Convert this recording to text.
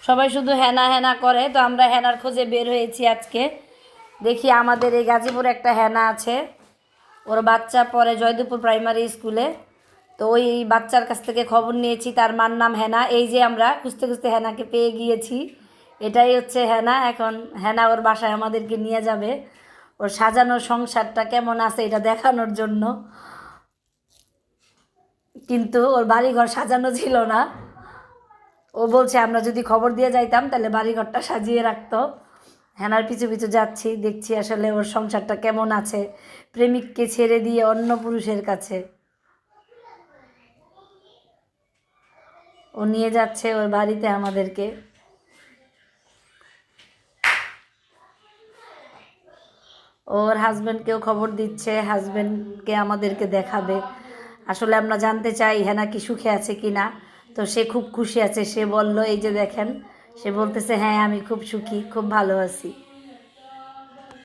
সবাই শুধু হেনা হেনা করে, তো আমরা হেনার খোঁজে বের হয়েছি আজকে। দেখি আমাদের এই গাজীপুরে একটা হেনা আছে, ওর বাচ্চা পড়ে জয়দেবপুর প্রাইমারি স্কুলে। তো ওই বাচ্চার কাছ থেকে খবর নিয়েছি, তার মার নাম হেনা। এই যে আমরা খুঁজতে খুঁজতে হেনাকে পেয়ে গিয়েছি, এটাই হচ্ছে হেনা। এখন হেনা ওর বাসায় আমাদেরকে নিয়ে যাবে, ওর সাজানো সংসারটা কেমন আছে এটা দেখানোর জন্য। কিন্তু ওর বাড়িঘর সাজানো ছিল না। ও বলছে আমরা যদি খবর দিয়ে যাইতাম তাহলে বাড়িঘরটা সাজিয়ে রাখতো। হেনার পিছু পিছু যাচ্ছি, দেখছি আসলে ওর সংসারটা কেমন আছে, প্রেমিককে ছেড়ে দিয়ে অন্য পুরুষের কাছে। ও নিয়ে যাচ্ছে ওর বাড়িতে আমাদেরকে। ওর হাজব্যান্ডকেও খবর দিচ্ছে, হাজব্যান্ডকে আমাদেরকে দেখাবে। আসলে আমরা জানতে চাই হেনা কি সুখে আছে কি না। তো সে খুব খুশি আছে, সে বলল, এই যে দেখেন, সে বলতেছে হ্যাঁ আমি খুব সুখী, খুব ভালো আছি।